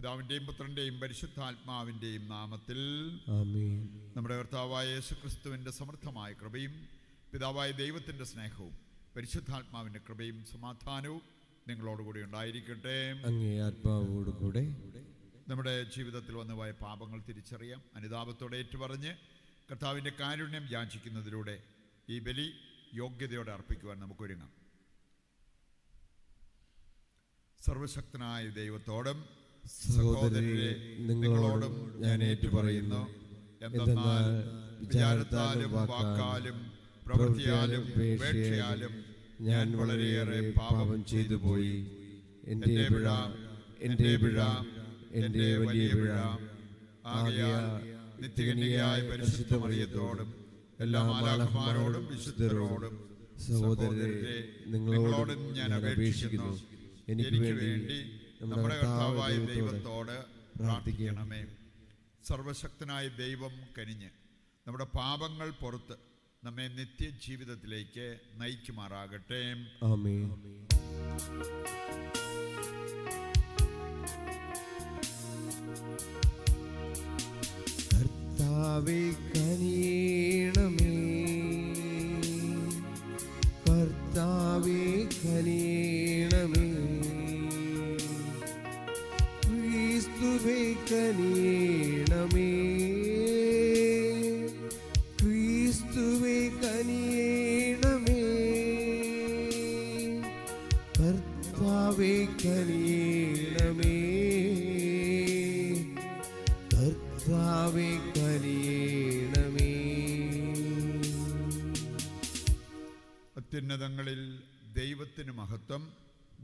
പിതാവിൻ്റെയും പുത്രൻ്റെയും പരിശുദ്ധാത്മാവിൻ്റെയും നാമത്തിൽ ആമേൻ. നമ്മുടെ കർത്താവായ യേശുക്രിസ്തുവിൻ്റെ സമൃദ്ധമായ കൃപയും പിതാവായ ദൈവത്തിൻ്റെ സ്നേഹവും പരിശുദ്ധാത്മാവിൻ്റെ കൃപയും സമാധാനവും നിങ്ങളോടുകൂടി ഉണ്ടായിരിക്കട്ടെ. അങ്ങേ ആത്മാവോടുകൂടെ. നമ്മുടെ ജീവിതത്തിൽ വന്നുപോയ പാപങ്ങൾ തിരിച്ചറിയാം, അനുതാപത്തോടെ ഏറ്റുപറഞ്ഞ് കർത്താവിൻ്റെ കാരുണ്യം യാചിക്കുന്നതിലൂടെ ഈ ബലി യോഗ്യതയോടെ അർപ്പിക്കുവാൻ നമുക്കൊരുങ്ങാം. സർവശക്തനായ ദൈവത്തോടും സഹോദരരെ, നിങ്ങളോടും ഞാൻ ഏറ്റുപറയുന്നു, എന്തെന്നാൽ വിചാരത്താലും വാക്കാലും പ്രവൃത്തിയാലും ഉപേക്ഷയാലും ഞാൻ വളരെയേറെ പാപം ചെയ്തു പോയി. എൻ്റെ പിഴ, എൻ്റെ പിഴ, എൻ്റെ വലിയ പിഴ. ആകയാൽ നിത്യകന്യകയായ പരിശുദ്ധ മറിയത്തോടും എല്ലാ മാലാഖമാരോടും വിശുദ്ധരോടും സഹോദരരെ, നിങ്ങളോടും ഞാൻ അപേക്ഷിക്കുന്നു, എനിക്ക് വേണ്ടി നമ്മുടെ കർത്താവായ ദൈവത്തോട് പ്രാർത്ഥിക്കണമേ. സർവശക്തനായ ദൈവം കനിഞ്ഞ് നമ്മുടെ പാപങ്ങൾ പുറത്ത് നമ്മെ നിത്യജീവിതത്തിലേക്ക് നയിക്കുമാറാകട്ടെ. ആമേൻ. കർത്താവേ കനിയണമേ, കർത്താവേ കനിയണമേ, ക്രിസ്തുവേ കനിയണമേ, ക്രിസ്തുവേ കനിയണമേ, കർത്താവേ കനിയണമേ, കർത്താവേ കനിയണമേ. അത്യുന്നതങ്ങളിൽ ദൈവത്തിന് മഹത്വം,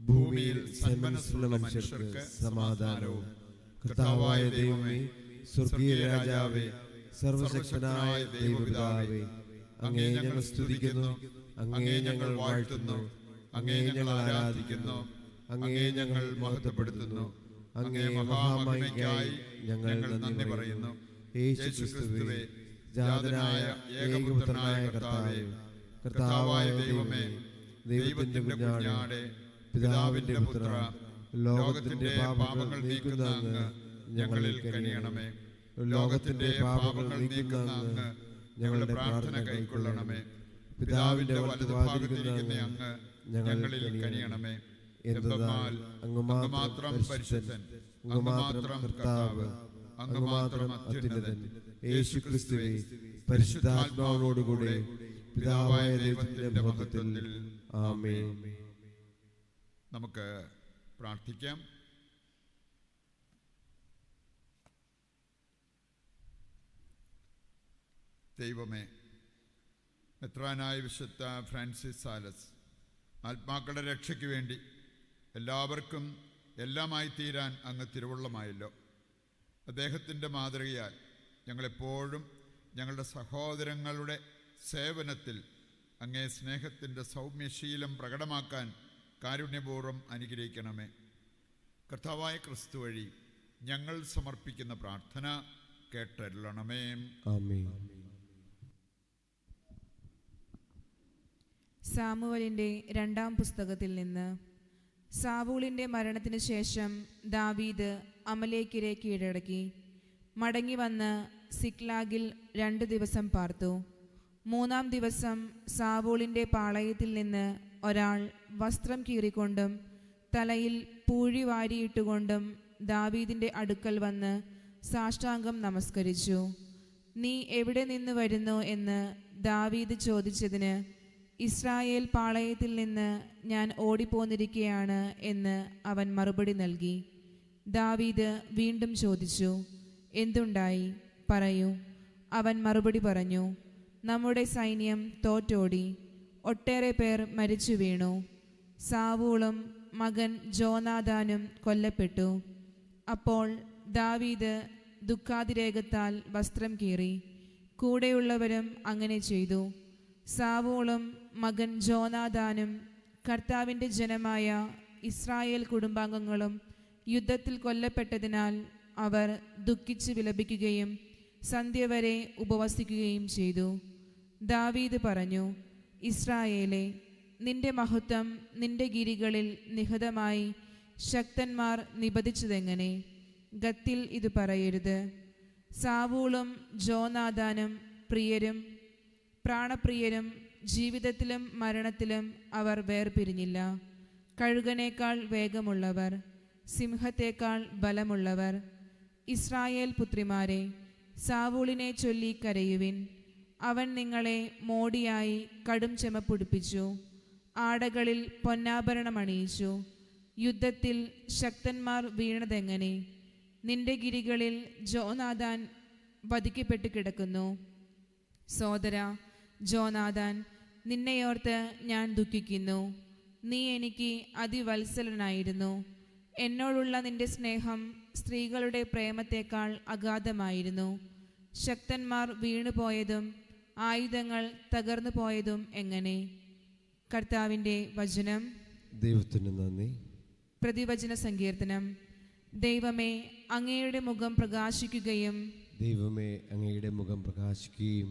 ഭൂമിയിൽ സന്മനസ്സുള്ള മനുഷ്യർക്ക് സമാധാനവും. കർത്താവായ ദൈവമേ, സ്വർഗീയ രാജാവേ, സർവശക്തനായ ദൈവപിതാവേ, അങ്ങേ ഞങ്ങൾ സ്തുതിക്കുന്നു, അങ്ങേ ഞങ്ങൾ വാഴ്ത്തുന്നു, അങ്ങേ ഞങ്ങൾ ആരാധിക്കുന്നു, അങ്ങേ ഞങ്ങൾ മഹത്വപ്പെടുത്തുന്നു. അങ്ങേ മഹാമഹിമയ്ക്കായി ഞങ്ങൾ നന്ദി പറയുന്നു. യേശുക്രിസ്തുവേ, ജാതനായ ഏകപുത്രനായ കർത്താവേ, കർത്താവായ ദൈവമേ, ദൈവത്തിന്റെ കുഞ്ഞാടേ, പിതാവിന്റെ പുത്ര, ലോകത്തിന്റെ പാപങ്ങൾ നീക്കുന്ന അങ്ങ് ഞങ്ങളിൽ കനിയണമേ. ലോകത്തിന്റെ പാപങ്ങൾ നീക്കുന്ന അങ്ങ് ഞങ്ങളുടെ പ്രാർത്ഥന കൈക്കൊള്ളണമേ. പിതാവിന്റെ വലതുഭാഗത്തിരിക്കുന്ന അങ്ങ് ഞങ്ങളിൽ കനിയണമേ. എന്തെന്നാൽ അങ്ങ് മാത്രം പരിശുദ്ധൻ, അങ്ങ് മാത്രം കർത്താവ്, അങ്ങ് മാത്രം അത്യുന്നതൻ. യേശുക്രിസ്തുവേ, പരിശുദ്ധാത്മാവോടുകൂടെ പിതാവായ ദൈവത്തിന്റെ മഹത്വത്തിൽ. ആമേൻ. നമുക്ക് പ്രാർത്ഥിക്കാം. ദൈവമേ, മെത്രാനായ വിശുദ്ധ ഫ്രാൻസിസ് സാലസ് ആത്മാക്കളുടെ രക്ഷയ്ക്ക് വേണ്ടി എല്ലാവർക്കും എല്ലാമായി തീരാൻ അങ്ങ് തിരുവുള്ളമായല്ലോ. അദ്ദേഹത്തിൻ്റെ മാതൃകയാൽ ഞങ്ങളെപ്പോഴും ഞങ്ങളുടെ സഹോദരങ്ങളുടെ സേവനത്തിൽ അങ്ങേ സ്നേഹത്തിൻ്റെ സൗമ്യശീലം പ്രകടമാക്കാൻ കാരുണ്യപൂർവ്വം അനുഗ്രഹിക്കണമേ. കർത്താവായ ക്രിസ്തു വഴി ഞങ്ങൾ സമർപ്പിക്കുന്ന പ്രാർത്ഥന കേട്ടരുളണമേ. ആമേൻ. സാമുവലിൻ്റെ 2-ാം പുസ്തകത്തിൽ നിന്ന്. സാവൂളിൻ്റെ മരണത്തിന് ശേഷം ദാവീദ് അമലേക്കിരെ കീഴടക്കി. മടങ്ങി വന്ന് സിക്ലാഗിൽ 2 ദിവസം പാർത്തു. 3-ാം ദിവസം സാവൂളിൻ്റെ പാളയത്തിൽ നിന്ന് ഒരാൾ വസ്ത്രം കീറിക്കൊണ്ടും തലയിൽ പൂഴി വാരിയിട്ടുകൊണ്ടും ദാവീദിൻ്റെ അടുക്കൽ വന്ന് സാഷ്ടാംഗം നമസ്കരിച്ചു. നീ എവിടെ നിന്ന് വരുന്നു എന്ന് ദാവീദ് ചോദിച്ചതിന്, ഇസ്രായേൽ പാളയത്തിൽ നിന്ന് ഞാൻ ഓടിപ്പോന്നിരിക്കുകയാണ് എന്ന് അവൻ മറുപടി നൽകി. ദാവീദ് വീണ്ടും ചോദിച്ചു, എന്തുണ്ടായി? പറയൂ. അവൻ മറുപടി പറഞ്ഞു, നമ്മുടെ സൈന്യം തോറ്റോടി, ഒട്ടേറെ പേർ മരിച്ചു വീണു. സാവൂളും മകൻ ജോനാഥാനും കൊല്ലപ്പെട്ടു. അപ്പോൾ ദാവീദ് ദുഃഖാതിരേകത്താൽ വസ്ത്രം കീറി. കൂടെയുള്ളവരും അങ്ങനെ ചെയ്തു. സാവൂളും മകൻ ജോനാഥാനും കർത്താവിൻ്റെ ജനമായ ഇസ്രായേൽ കുടുംബാംഗങ്ങളും യുദ്ധത്തിൽ കൊല്ലപ്പെട്ടതിനാൽ അവർ ദുഃഖിച്ച് വിലപിക്കുകയും സന്ധ്യ വരെ ഉപവസിക്കുകയും ചെയ്തു. ദാവീദ് പറഞ്ഞു, ഇസ്രായേലേ, നിന്റെ മഹത്വം നിന്റെ ഗിരികളിൽ നിഹിതമായി ശക്തന്മാർ നിബദിച്ചതെങ്ങനെ? ഗത്തിൽ ഇത് പറയരുത്. സാവൂളും ജോനാഥാനും പ്രിയരും പ്രാണപ്രിയരും, ജീവിതത്തിലും മരണത്തിലും അവർ വേർപിരിഞ്ഞില്ല. കഴുകനേക്കാൾ വേഗമുള്ളവർ, സിംഹത്തേക്കാൾ ബലമുള്ളവർ. ഇസ്രായേൽ പുത്രിമാരെ, സാവൂളിനെ ചൊല്ലി കരയുവിൻ. അവൻ നിങ്ങളെ മോടിയായി കടും ചെമപ്പുടിപ്പിച്ചു, ആടകളിൽ പൊന്നാഭരണം അണിയിച്ചു. യുദ്ധത്തിൽ ശക്തന്മാർ വീണതെങ്ങനെ? നിന്റെ ഗിരികളിൽ ജോനാഥാൻ വധിക്കപ്പെട്ട് കിടക്കുന്നു. സോദര ജോനാഥാൻ, നിന്നെയോർത്ത് ഞാൻ ദുഃഖിക്കുന്നു. നീ എനിക്ക് അതിവത്സലനായിരുന്നു. എന്നോടുള്ള നിന്റെ സ്നേഹം സ്ത്രീകളുടെ പ്രേമത്തേക്കാൾ അഗാധമായിരുന്നു. ശക്തന്മാർ വീണുപോയതും ആയുധങ്ങൾ തകർന്നു പോയതും എങ്ങനെ? കർത്താവിൻ്റെ വചനം. ദൈവത്തിന് നന്ദി. പ്രതിവചന സങ്കീർത്തനം. ദൈവമേ, അങ്ങയുടെ മുഖം പ്രകാശിക്കുകയും ദൈവമേ, അങ്ങയുടെ മുഖം പ്രകാശിക്കുകയും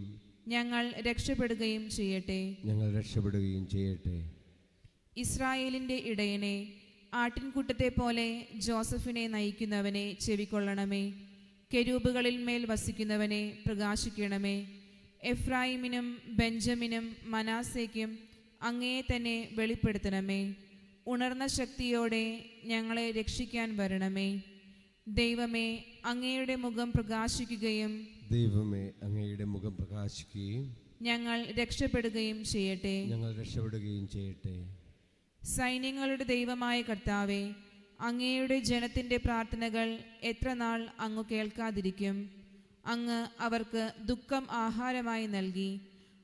ഞങ്ങൾ രക്ഷപ്പെടുകയും ചെയ്യട്ടെ. ഞങ്ങൾ രക്ഷപ്പെടുകയും ചെയ്യട്ടെ. ഇസ്രായേലിൻ്റെ ഇടയനെ, ആട്ടിൻകൂട്ടത്തെ പോലെ ജോസഫിനെ നയിക്കുന്നവനെ ചെവിക്കൊള്ളണമേ. കെരൂബുകളിൽ മേൽ വസിക്കുന്നവനെ പ്രകാശിക്കണമേ. എഫ്രായിമിനും ബെഞ്ചമിനും മനാസേക്കും അങ്ങയെ തന്നെ വെളിപ്പെടുത്തണമേ. ഉണർന്ന ശക്തിയോടെ ഞങ്ങളെ രക്ഷിക്കാൻ വരണമേ. ദൈവമേ, അങ്ങയുടെ മുഖം പ്രകാശിക്കുകയും ദൈവമേ, അങ്ങയുടെ മുഖം പ്രകാശിക്കുകയും ഞങ്ങൾ രക്ഷപ്പെടുകയും ചെയ്യട്ടെ. ഞങ്ങൾ രക്ഷപ്പെടുകയും ചെയ്യട്ടെ. സൈന്യങ്ങളുടെ ദൈവമായ കർത്താവേ, അങ്ങയുടെ ജനത്തിൻ്റെ പ്രാർത്ഥനകൾ എത്ര നാൾ അങ്ങ് കേൾക്കാതിരിക്കും? അങ്ങ് അവർക്ക് ദുഃഖം ആഹാരമായി നൽകി,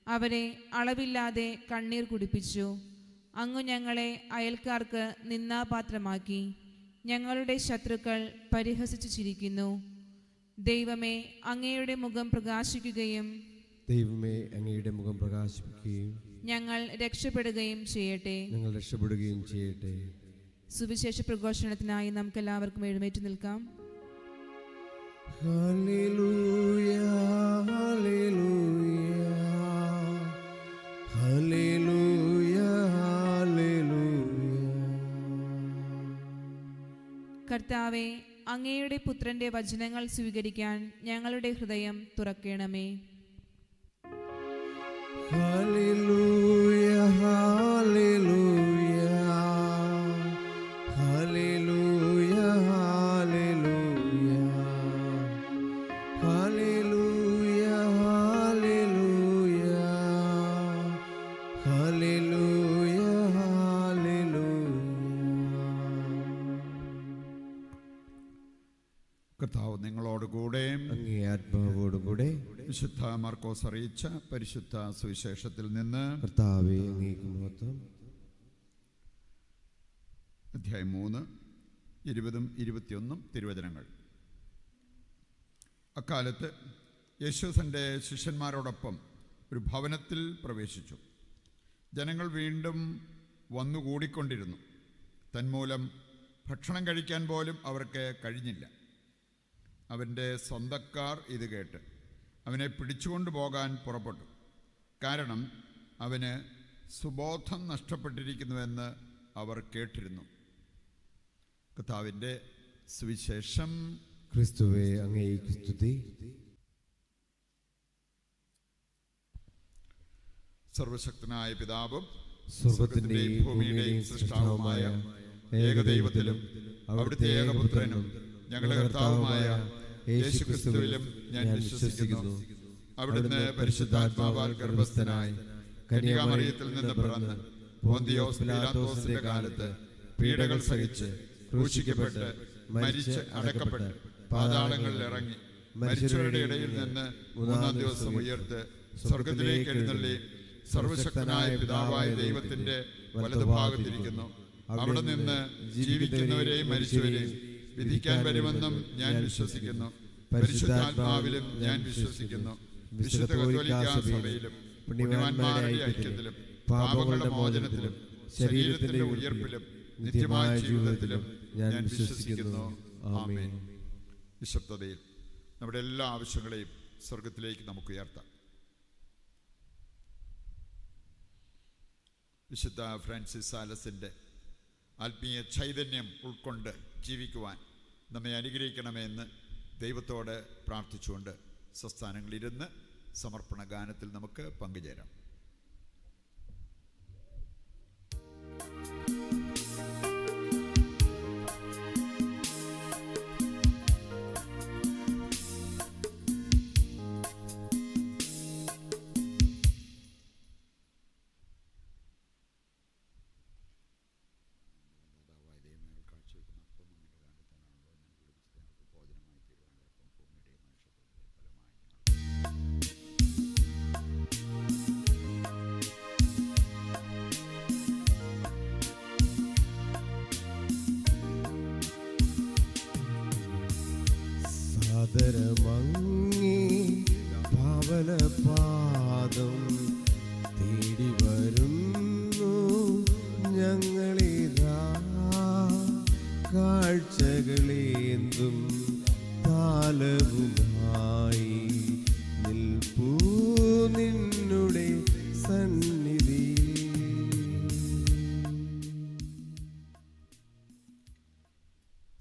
അവരെ അളവില്ലാതെ കണ്ണീർ കുടിപ്പിച്ചു. അങ്ങ് ഞങ്ങളെ അയൽക്കാർക്ക് നിന്ദാപാത്രമാക്കി, ഞങ്ങളുടെ ശത്രുക്കൾ പരിഹസിച്ചു ചിരിക്കുന്നു. ദൈവമേ, അങ്ങയുടെ മുഖം പ്രകാശിക്കുകയും ദൈവമേ, അങ്ങയുടെ മുഖം പ്രകാശിപ്പിക്കുകയും ഞങ്ങൾ രക്ഷപ്പെടുകയും ചെയ്യട്ടെ. ഞങ്ങൾ രക്ഷപ്പെടുകയും ചെയ്യട്ടെ. സുവിശേഷ പ്രഘോഷണത്തിനായി നമുക്ക് എല്ലാവർക്കും എഴുന്നേറ്റ് നിൽക്കാം. ഹല്ലേലൂയ, ഹല്ലേലൂയ, ഹല്ലേലൂയ, ഹല്ലേലൂയ. കർത്താവെ, അങ്ങയുടെ പുത്രന്റെ വചനങ്ങൾ സ്വീകരിക്കാൻ ഞങ്ങളുടെ ഹൃദയം തുറക്കണമേ. ഹല്ലേലൂയ, ഹല്ലേലൂയ, ഹല്ലേലൂയ, ഹല്ലേലൂയ, ഹല്ലേലൂയ, ഹല്ലേലൂയ, ഹല്ലേലൂയ, ഹല്ലേലൂയ. കർത്താവ് നിങ്ങളോടുകൂടെ അങ്ങേ ആത്മാവോടുകൂടെ വിശുദ്ധ മാർക്കോസ് അറിയിച്ച പരിശുദ്ധ സുവിശേഷത്തിൽ നിന്ന്. കർത്താവേ, അങ്ങേക്ക് മഹത്വം. അധ്യായം 3, 20, 21 തിരുവചനങ്ങൾ. അക്കാലത്ത് യേശു തൻ്റെ ശിഷ്യന്മാരോടൊപ്പം ഒരു ഭവനത്തിൽ പ്രവേശിച്ചു. ജനങ്ങൾ വീണ്ടും വന്നുകൂടിക്കൊണ്ടിരുന്നു. തന്മൂലം ഭക്ഷണം കഴിക്കാൻ പോലും അവർക്ക് കഴിഞ്ഞില്ല. അവൻ്റെ സ്വന്തക്കാർ ഇത് കേട്ട് അവനെ പിടിച്ചുകൊണ്ടു പോകാൻ പുറപ്പെട്ടു. കാരണം അവന് സുബോധം നഷ്ടപ്പെട്ടിരിക്കുന്നുവെന്ന് അവർ കേട്ടിരുന്നു. കർത്താവിൻ്റെ സുവിശേഷം. ക്രിസ്തുവേ, അങ്ങേക്ക് സ്തുതി. സർവശക്തനായ പിതാവും സ്വർഗത്തിന്റെയും ഭൂമിയുടെയും സൃഷ്ടാവുമായ ഏകദൈവത്തിലും അവിടുത്തെ ഏകപുത്രനും ഞങ്ങളുടെ കർത്താവുമായ യേശുക്രിസ്തുവിലും ഞാൻ വിശ്വസിക്കുന്നു. അവിടുന്ന് പരിശുദ്ധാത്മാവാൽ ഗർഭസ്ഥനായി കന്യാമറിയത്തിൽ നിന്ന് പിറന്ന് പോന്തിയോസ് പീലാത്തോസിന്റെ കാലത്ത് പീഡകൾ സഹിച്ച് ക്രൂശിക്കപ്പെട്ട് മരിച്ച് അടക്കപ്പെട്ട് പാതാളങ്ങളിൽ ഇറങ്ങി മരിച്ചവരുടെ ഇടയിൽ നിന്ന് മൂന്നാം ദിവസം ഉയർത്ത് സ്വർഗത്തിലേക്ക് എഴുന്നള്ളി സർവശക്തനായ പിതാവായ ദൈവത്തിന്റെ വലതുഭാഗത്തിരിക്കുന്നു. അവിടെ നിന്ന് ജീവിക്കുന്നവരെയും മരിച്ചവരെയും വിധിക്കാൻ വരുമെന്നും ഞാൻ വിശ്വസിക്കുന്നു. പരിശുദ്ധാത്മാവിലും ഞാൻ വിശ്വസിക്കുന്നു. വിശുദ്ധ കത്തോലിക്കാ സഭയിലും പുണ്യവാന്മാരുടെ ഐക്യത്തിലും പാപങ്ങളുടെ മോചനത്തിലും ശരീരത്തിന്റെ ഉയർപ്പിലും നിത്യമായ ജീവിതത്തിലും ഞാൻ വിശ്വസിക്കുന്നു. ആമേൻ. നിശബ്ദതയിൽ നമ്മുടെ എല്ലാ ആവശ്യങ്ങളെയും സ്വർഗത്തിലേക്ക് നമുക്ക് ഉയർത്താം. വിശുദ്ധ ഫ്രാൻസിസ് സാലസിൻ്റെ ആത്മീയ ചൈതന്യം ഉൾക്കൊണ്ട് ജീവിക്കുവാൻ നമ്മെ അനുഗ്രഹിക്കണമെന്ന് ദൈവത്തോട് പ്രാർത്ഥിച്ചുകൊണ്ട് സ്വസ്ഥാനങ്ങളിലിരുന്ന് സമർപ്പണ ഗാനത്തിൽ നമുക്ക് പങ്കുചേരാം. സാദരമങ്ങേ പാവനപാദം തേടി വരുന്നു ഞങ്ങളിതാ, കാഴ്ചകളേന്തും താലവുമായി നിൽപ്പൂ നിന്നുടെ സന്നിധി.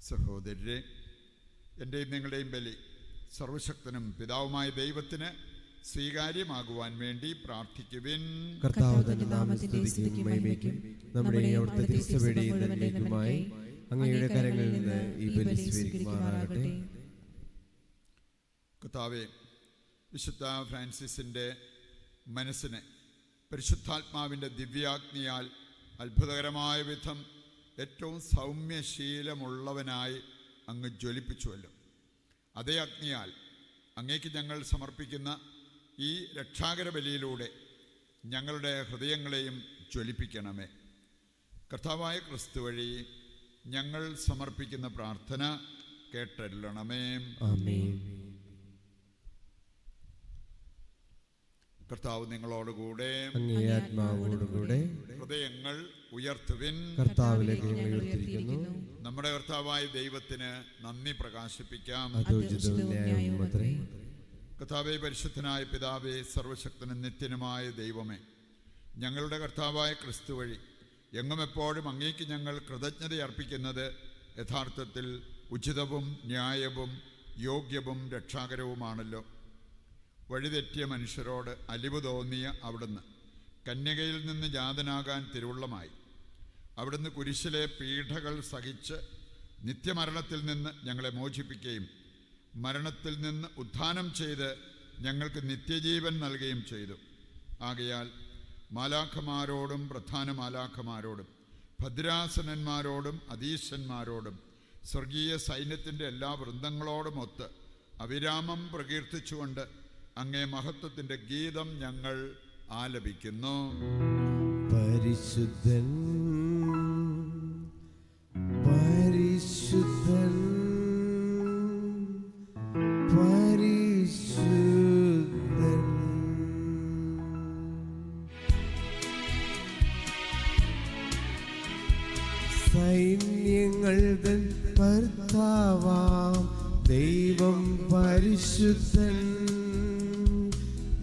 സഹോദരരെ, എൻ്റെയും നിങ്ങളുടെയും ബലി സർവശക്തനും പിതാവുമായ ദൈവത്തിന് സ്വീകാര്യമാകുവാൻ വേണ്ടി പ്രാർത്ഥിക്കുവിൻ. കർത്താവ് തന്റെ നാമത്തിന്റെ സ്തുതിക്കും മഹിമയ്ക്കും നമ്മുടെ അവിടുത്തെ തിരുസഭയുടെയും നന്മയ്ക്കുമായി അങ്ങയുടെ കരങ്ങളിൽ നിന്ന് ഈ ബലി സ്വീകരിക്കുമാറാകട്ടെ. കർത്താവേ, വിശുദ്ധ ഫ്രാൻസിസിൻ്റെ മനസ്സിനെ പരിശുദ്ധാത്മാവിൻ്റെ ദിവ്യാഗ്നിയാൽ അത്ഭുതകരമായ വിധം ഏറ്റവും സൗമ്യശീലമുള്ളവനായി അങ്ങ് ജ്വലിപ്പിച്ചുവല്ലോ. അതേ അഗ്നിയാൽ അങ്ങേക്ക് ഞങ്ങൾ സമർപ്പിക്കുന്ന ഈ രക്ഷാകര ബലിയിലൂടെ ഞങ്ങളുടെ ഹൃദയങ്ങളെയും ജ്വലിപ്പിക്കണമേ. കർത്താവായ ക്രിസ്തു വഴി ഞങ്ങൾ സമർപ്പിക്കുന്ന പ്രാർത്ഥന കേട്ടരുളണമേ. ആമേൻ. കർത്താവ് നിങ്ങളോടുകൂടെ, അങ്ങേ ആത്മാവോടുകൂടെ. ഹൃദയങ്ങൾ ഉയർത്തുവിൻ. കർത്താവിലേക്ക് ഞങ്ങൾ ഉയർത്തിയിരിക്കുന്നു. നമ്മുടെ കർത്താവായ ദൈവത്തിന് നന്ദി പ്രകാശിപ്പിക്കാം. അതോചിതവും ന്യായവുമത്രേ. കർത്താവേ, പരിശുദ്ധനായ പിതാവേ, സർവശക്തനും നിത്യനുമായ ദൈവമേ, ഞങ്ങളുടെ കർത്താവായ ക്രിസ്തു വഴി എങ്ങും എപ്പോഴും അങ്ങേക്ക് ഞങ്ങൾ കൃതജ്ഞത അർപ്പിക്കുന്നത് യഥാർത്ഥത്തിൽ ഉചിതവും ന്യായവും യോഗ്യവും രക്ഷാകരവുമാണല്ലോ. വഴിതെറ്റിയ മനുഷ്യരോട് അലിവ് തോന്നിയ അവിടുന്ന് കന്യകയിൽ നിന്ന് ജാതനാകാൻ തിരുവുള്ളമായി. അവിടുന്ന് കുരിശിലെ പീഡകൾ സഹിച്ച് നിത്യമരണത്തിൽ നിന്ന് ഞങ്ങളെ മോചിപ്പിക്കുകയും മരണത്തിൽ നിന്ന് ഉത്ഥാനം ചെയ്ത് ഞങ്ങൾക്ക് നിത്യജീവൻ നൽകുകയും ചെയ്തു. ആകയാൽ മാലാഖമാരോടും പ്രധാന മാലാഖമാരോടും ഭദ്രാസനന്മാരോടും അധീശന്മാരോടും സ്വർഗീയ സൈന്യത്തിൻ്റെ എല്ലാ വൃന്ദങ്ങളോടുമൊത്ത് അവിരാമം പ്രകീർത്തിച്ചുകൊണ്ട് അങ്ങേ മഹത്വത്തിൻ്റെ ഗീതം ഞങ്ങൾ ആലപിക്കുന്നു. പരിശുദ്ധൻ പരിശുദ്ധൻ പരിശുദ്ധൻ. സൈന്യങ്ങൾ തൻ കർത്താവാം ദൈവം പരിശുദ്ധൻ,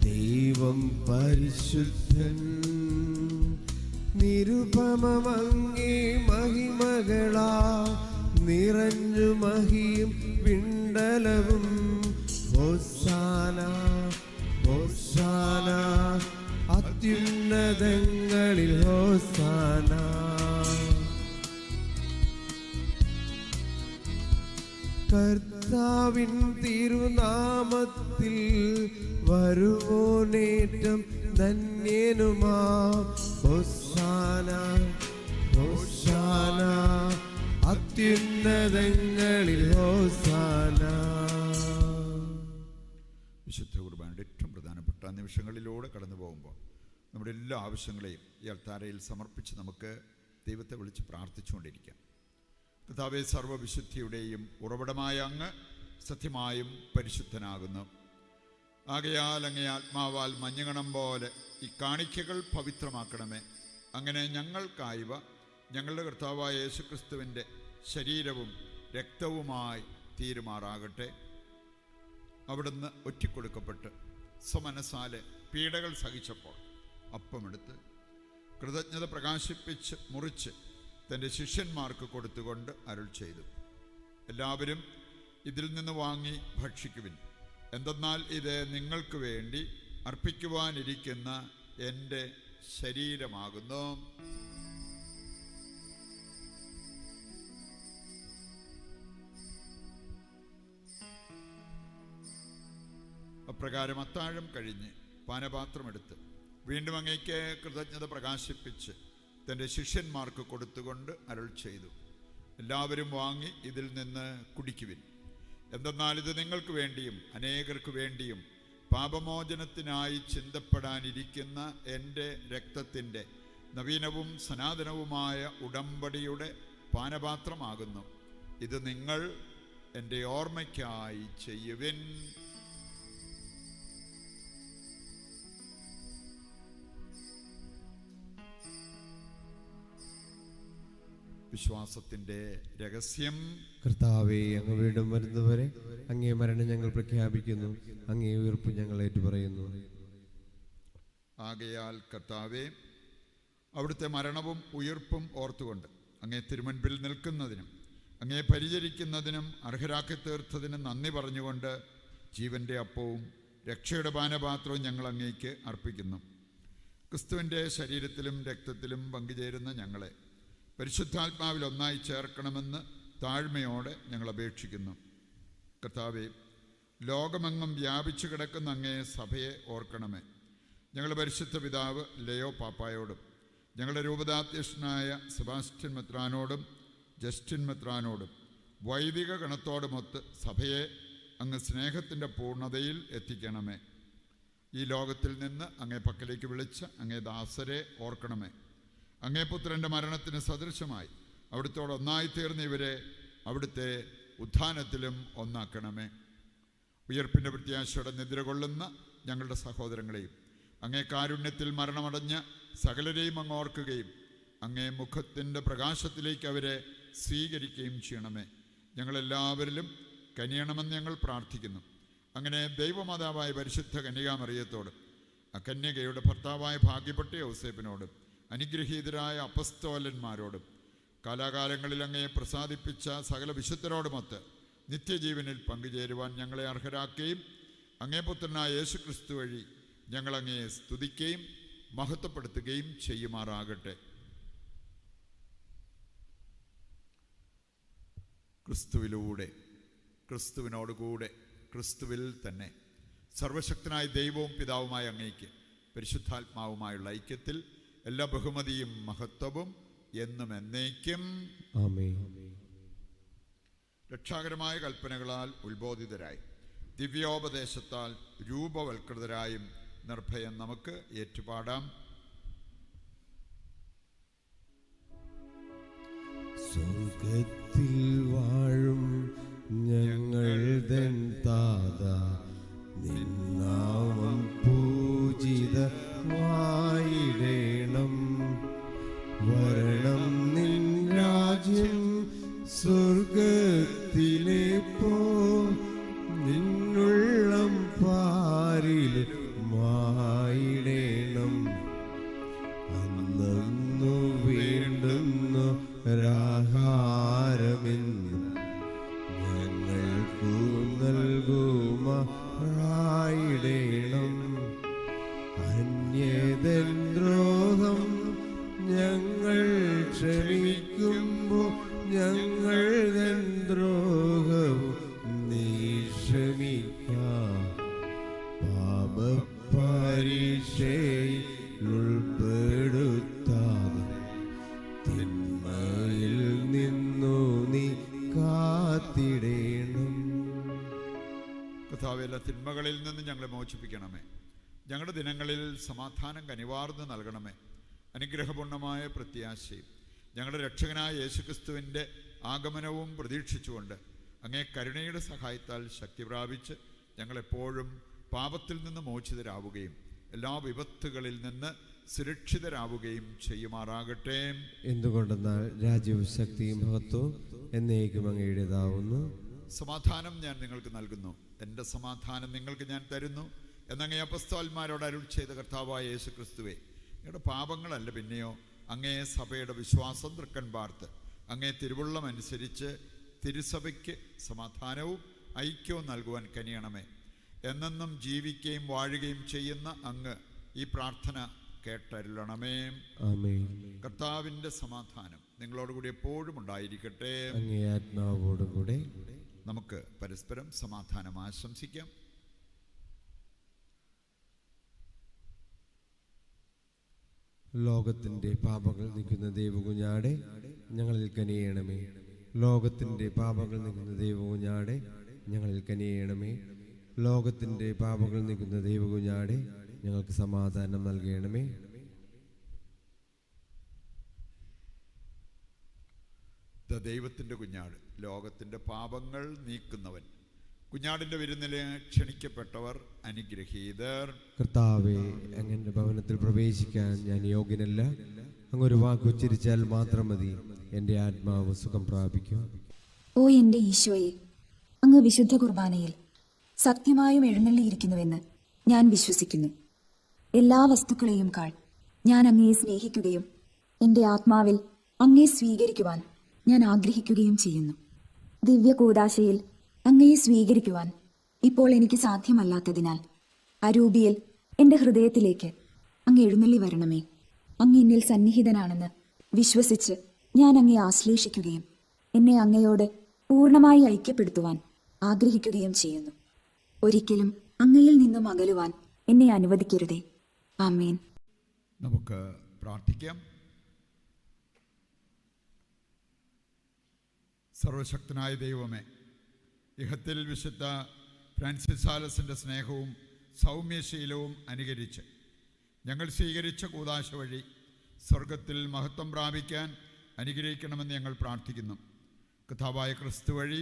ദൈവം പരിശുദ്ധൻ. നിരുപമമങ്ങേ മഹിമകളാ നിറഞ്ഞു മഹിയും പിണ്ടലവും. ഹോസാന ഹോസാന അത്യുന്നതങ്ങളിൽ ഹോസാന. കർത്താവിൻ തിരുനാമത്തിൽ വരുവോനേറ്റം ധന്യനുമാ. ഹോസാന ഹോസാന അത്യുന്നതങ്ങളിൽ ഹോസാന. വിശുദ്ധ കുർബാനയുടെ ഏറ്റവും പ്രധാനപ്പെട്ട നിമിഷങ്ങളിലൂടെ കടന്നു പോകുമ്പോൾ നമ്മുടെ എല്ലാ ആവശ്യങ്ങളെയും ഈ അൾത്താരയിൽ സമർപ്പിച്ച് നമുക്ക് ദൈവത്തെ വിളിച്ച് പ്രാർത്ഥിച്ചുകൊണ്ടിരിക്കാം. കർത്താവേ, സർവ്വവിശുദ്ധിയുടെയും ഉറവിടമായ അങ്ങ് സത്യമായും പരിശുദ്ധനാകുന്നു. ആകയാൽ അങ്ങേ ആത്മാവാൽ മഞ്ഞുകണം പോലെ ഈ കാണിക്കകൾ പവിത്രമാക്കണമേ. അങ്ങനെ ഞങ്ങൾക്കായവ ഞങ്ങളുടെ കർത്താവായ യേശുക്രിസ്തുവിൻ്റെ ശരീരവും രക്തവുമായി തീരുമാറാകട്ടെ. അവിടുന്ന് ഒറ്റിക്കൊടുക്കപ്പെട്ട് സ്വമനസാലെ പീഡകൾ സഹിച്ചപ്പോൾ അപ്പമെടുത്ത് കൃതജ്ഞത പ്രകാശിപ്പിച്ച് മുറിച്ച് തൻ്റെ ശിഷ്യന്മാർക്ക് കൊടുത്തുകൊണ്ട് അരുൾ ചെയ്തു, എല്ലാവരും ഇതിൽ നിന്ന് വാങ്ങി ഭക്ഷിക്കുവിൻ. എന്തെന്നാൽ ഇത് നിങ്ങൾക്ക് വേണ്ടി അർപ്പിക്കുവാനിരിക്കുന്ന എൻ്റെ ശരീരമാകുന്നു. അപ്രകാരം അത്താഴം കഴിഞ്ഞ് പാനപാത്രമെടുത്ത് വീണ്ടും അങ്ങേക്ക് കൃതജ്ഞത പ്രകാശിപ്പിച്ച് തൻ്റെ ശിഷ്യന്മാർക്ക് കൊടുത്തുകൊണ്ട് അരുൾ ചെയ്തു, എല്ലാവരും വാങ്ങി ഇതിൽ നിന്ന് കുടിക്കുവിൻ. എന്തെന്നാൽ ഇത് നിങ്ങൾക്ക് വേണ്ടിയും അനേകർക്ക് വേണ്ടിയും പാപമോചനത്തിനായി ചിന്തപ്പെടാനിരിക്കുന്ന എൻ്റെ രക്തത്തിൻ്റെ നവീനവും സനാതനവുമായ ഉടമ്പടിയുടെ പാനപാത്രമാകുന്നു. ഇത് നിങ്ങൾ എൻ്റെ ഓർമ്മയ്ക്കായി ചെയ്യുവിൻ. വിശ്വാസത്തിൻ്റെ രഹസ്യം. കർത്താവേ, അങ്ങ് വീണ്ടും വരുന്നവരെ അങ്ങേ മരണം ഞങ്ങൾ പ്രഖ്യാപിക്കുന്നു, അങ്ങേ ഉയർപ്പ് ഞങ്ങൾ ഏറ്റുപറയുന്നു. ആകയാൽ കർത്താവേ, അവിടുത്തെ മരണവും ഉയർപ്പും ഓർത്തുകൊണ്ട് അങ്ങേ തിരുമുൻപിൽ നിൽക്കുന്നതിനും അങ്ങേ പരിചരിക്കുന്നതിനും അർഹരാക്കി തീർത്തതിനും നന്ദി പറഞ്ഞുകൊണ്ട് ജീവൻ്റെ അപ്പവും രക്ഷയുടെ പാനപാത്രവും ഞങ്ങൾ അങ്ങേക്ക് അർപ്പിക്കുന്നു. ക്രിസ്തുവിൻ്റെ ശരീരത്തിലും രക്തത്തിലും പങ്കുചേരുന്ന ഞങ്ങളെ പരിശുദ്ധാത്മാവിൽ ഒന്നായി ചേർക്കണമെന്ന് താഴ്മയോടെ ഞങ്ങൾ അപേക്ഷിക്കുന്നു. കർത്താവേ, ലോകമെങ്ങും വ്യാപിച്ചു കിടക്കുന്ന അങ്ങേ സഭയെ ഓർക്കണമേ. ഞങ്ങളുടെ പരിശുദ്ധ പിതാവ് ലയോ പാപ്പായോടും ഞങ്ങളുടെ രൂപതാധ്യക്ഷനായ സെബാസ്റ്റ്യൻ മെത്രാനോടും ജസ്റ്റിൻ മെത്രാനോടും വൈദിക ഗണത്തോടുമൊത്ത് സഭയെ അങ്ങ് സ്നേഹത്തിൻ്റെ പൂർണ്ണതയിൽ എത്തിക്കണമേ. ഈ ലോകത്തിൽ നിന്ന് അങ്ങേ പക്കലേക്ക് വിളിച്ച അങ്ങേ ദാസരെ ഓർക്കണമേ. അങ്ങേ പുത്രൻ്റെ മരണത്തിന് സദൃശമായി അവിടുത്തോട് ഒന്നായിത്തീർന്ന ഇവരെ അവിടുത്തെ ഉത്ഥാനത്തിലും ഒന്നാക്കണമേ. ഉയർപ്പിൻ്റെ പ്രത്യാശയോടെ നിദ്ര കൊള്ളുന്ന ഞങ്ങളുടെ സഹോദരങ്ങളെയും അങ്ങേ കാരുണ്യത്തിൽ മരണമടഞ്ഞ സകലരെയും അങ്ങ് ഓർക്കുകയും അങ്ങേ മുഖത്തിൻ്റെ പ്രകാശത്തിലേക്ക് അവരെ സ്വീകരിക്കുകയും ചെയ്യണമേ. ഞങ്ങളെല്ലാവരിലും കനിയണമെന്ന് ഞങ്ങൾ പ്രാർത്ഥിക്കുന്നു. അങ്ങനെ ദൈവമാതാവായ പരിശുദ്ധ കന്യകാമറിയത്തോടും അകന്യകയുടെ ഭർത്താവായ ഭാഗ്യപ്പെട്ട ഔസേപ്പിനോടും അനുഗ്രഹീതരായ അപ്പസ്തോലന്മാരോടും കാലാകാലങ്ങളിൽ അങ്ങയെ പ്രസാദിപ്പിച്ച സകല വിശുദ്ധരോടുമൊത്ത് നിത്യജീവനിൽ പങ്കുചേരുവാൻ ഞങ്ങളെ അർഹരാക്കുകയും അങ്ങേ പുത്രനായ യേശു ക്രിസ്തു വഴി ഞങ്ങളങ്ങയെ സ്തുതിക്കുകയും മഹത്വപ്പെടുത്തുകയും ചെയ്യുമാറാകട്ടെ. ക്രിസ്തുവിലൂടെ, ക്രിസ്തുവിനോടുകൂടെ, ക്രിസ്തുവിൽ തന്നെ സർവശക്തനായ ദൈവവും പിതാവുമായ അങ്ങേക്ക് പരിശുദ്ധാത്മാവുമായുള്ള ഐക്യത്തിൽ എല്ലാ ബഹുമതിയും മഹത്വവും എന്നും എന്നേക്കും ആമേൻ. രക്ഷാകരമായ കൽപ്പനകളാൽ ഉത്ബോധിതരായി ദിവ്യോപദേശത്താൽ രൂപവൽകൃതരായും നിർഭയം നമുക്ക് ഏറ്റുപാടാം. സ്വർഗത്തിൽ വാഴും ഞങ്ങൾ തൻ താതാ, നിന്നാമം പൂജിതമായിടേണം. വരണം നിൻ രാജ്യം സ്വർഗത്തിലെ പോ, നിന്നുള്ളം പാരിൽ മായിടേണം. അന്നു വേണ്ടുന്നു ഒരാഹാരമെന്ന് ഞങ്ങൾക്കു നൽകുമാറായിടേണം. അന്യതൻ ദ്രോഹം ഞങ്ങൾ ക്ഷമിക്കുമ്പോൾ ഞങ്ങൾ തൻ ദ്രോഹവും നീ ക്ഷമിക്കാം. പാപപരീക്ഷയിൽ ഉൾപ്പെടുത്താതെ തിന്മയിൽ നിന്നു നീ കാത്തിടേണം. കർത്താവേ, എല്ലാ തിന്മകളിൽ നിന്ന് ഞങ്ങളെ മോചിപ്പിക്കണമേ. ഞങ്ങളുടെ ദിനങ്ങളിൽ സമാധാനം കനിവാർന്ന് നൽകണമേ. അനുഗ്രഹപൂർണമായ പ്രത്യാശയും ഞങ്ങളുടെ രക്ഷകനായ യേശുക്രിസ്തുവിൻ്റെ ആഗമനവും പ്രതീക്ഷിച്ചുകൊണ്ട് അങ്ങേ കരുണയുടെ സഹായത്താൽ ശക്തി പ്രാപിച്ച് ഞങ്ങളെപ്പോഴും പാപത്തിൽ നിന്ന് മോചിതരാവുകയും എല്ലാ വിപത്തുകളിൽ നിന്ന് സുരക്ഷിതരാവുകയും ചെയ്യുമാറാകട്ടെ. എന്തുകൊണ്ടെന്നാൽ രാജ്യവും ശക്തിയും മഹത്വവും എന്നേക്കും അങ്ങയുടേതാവുന്നു. സമാധാനം ഞാൻ നിങ്ങൾക്ക് നൽകുന്നു, എൻ്റെ സമാധാനം നിങ്ങൾക്ക് ഞാൻ തരുന്നു എന്നങ്ങേ അപ്പസ്തോലന്മാരോട് അരുൾ ചെയ്ത കർത്താവായ യേശു ക്രിസ്തുവേ, ഞങ്ങളുടെ പാപങ്ങളല്ല പിന്നെയോ അങ്ങേ സഭയുടെ വിശ്വാസം തൃക്കൺ പാർത്ത് അങ്ങേ തിരുവുള്ളം അനുസരിച്ച് തിരുസഭയ്ക്ക് സമാധാനവും ഐക്യവും നൽകുവാൻ കനിയണമേ. എന്നെന്നും ജീവിക്കുകയും വാഴുകയും ചെയ്യുന്ന അങ്ങ് ഈ പ്രാർത്ഥന കേട്ടരുളണമേ. ആമേൻ. കർത്താവിൻ്റെ സമാധാനം നിങ്ങളോടുകൂടി എപ്പോഴും ഉണ്ടായിരിക്കട്ടെ. അങ്ങേ ആത്മാവോടും കൂടെ. നമുക്ക് പരസ്പരം സമാധാനം ആശംസിക്കാം. ലോകത്തിന്റെ പാപങ്ങൾ നീക്കുന്ന ദൈവകുഞ്ഞാടെ ഞങ്ങളിൽ കനിയണമേ. ലോകത്തിന്റെ പാപങ്ങൾ നീക്കുന്ന ദൈവകുഞ്ഞാടെ ഞങ്ങളിൽ കനിയണമേ. ലോകത്തിന്റെ പാപങ്ങൾ നീക്കുന്ന ദൈവകുഞ്ഞാടെ ഞങ്ങൾക്ക് സമാധാനം നൽകണമേ. ദൈവത്തിൻ്റെ കുഞ്ഞാട്, ലോകത്തിൻ്റെ പാപങ്ങൾ നീക്കുന്നവൻ. കുഞ്ഞാടിൻ്റെ വിരുന്നിൽ ക്ഷണിക്കപ്പെട്ടവർ അനുഗ്രഹീതർ. കർത്താവേ, അങ്ങന്റെ ഭവനത്തിൽ പ്രവേശിക്കാൻ ഞാൻ യോഗ്യനല്ല. അങ്ങൊരു വാക്ക് ഉച്ചരിച്ചാൽ മാത്രം മതി, എൻ്റെ ആത്മാവ് സുഖം പ്രാപിക്കും. ഓ എൻ്റെ ഈശോയെ, അങ്ങ് വിശുദ്ധ കുർബാനയിൽ സത്യമായും എഴുന്നള്ളിയിരിക്കുന്നുവെന്ന് ഞാൻ വിശ്വസിക്കുന്നു. എല്ലാ വസ്തുക്കളെയും കാൾ ഞാൻ അങ്ങയെ സ്നേഹിക്കുകയും എൻ്റെ ആത്മാവിൽ അങ്ങയെ സ്വീകരിക്കുവാൻ ഞാൻ ആഗ്രഹിക്കുകയും ചെയ്യുന്നു. ദിവ്യകൂദാശയിൽ അങ്ങയെ സ്വീകരിക്കുവാൻ ഇപ്പോൾ എനിക്ക് സാധ്യമല്ലാത്തതിനാൽ അരൂപിയിൽ എൻ്റെ ഹൃദയത്തിലേക്ക് അങ്ങ് എഴുന്നള്ളി വരണമേ. അങ്ങ് എന്നിൽ സന്നിഹിതനാണെന്ന് വിശ്വസിച്ച് ഞാൻ അങ്ങയെ ആശ്ലേഷിക്കുകയും എന്നെ അങ്ങയോട് പൂർണ്ണമായി ഐക്യപ്പെടുത്തുവാൻ ആഗ്രഹിക്കുകയും ചെയ്യുന്നു. ഒരിക്കലും അങ്ങയിൽ നിന്നും അകലുവാൻ എന്നെ അനുവദിക്കരുതേ. ആമേൻ. നമുക്ക് പ്രാർത്ഥിക്കാം. സർവശക്തനായ ദൈവമേ, ഇഹത്തിൽ വിശുദ്ധ ഫ്രാൻസിസ് സാലസിൻ്റെ സ്നേഹവും സൗമ്യശീലവും അനുകരിച്ച് ഞങ്ങൾ സ്വീകരിച്ച കൂദാശ വഴി സ്വർഗത്തിൽ മഹത്വം പ്രാപിക്കാൻ അനുഗ്രഹിക്കണമെന്ന് ഞങ്ങൾ പ്രാർത്ഥിക്കുന്നു. കർത്താവായ ക്രിസ്തു വഴി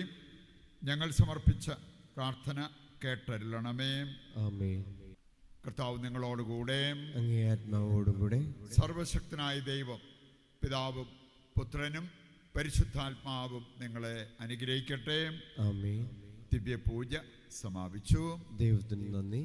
ഞങ്ങൾ സമർപ്പിച്ച പ്രാർത്ഥന കേട്ടരുളണമേ. ആമേൻ. കർത്താവ് നിങ്ങളോടുകൂടെ. അങ്ങേ ആത്മാവോടും കൂടെ. സർവശക്തനായ ദൈവം പിതാവും പുത്രനും പരിശുദ്ധാത്മാവും നിങ്ങളെ അനുഗ്രഹിക്കട്ടെ. ആമേൻ. ദിവ്യപൂജ സമാപിച്ചു. ദൈവത്തിന് നന്ദി.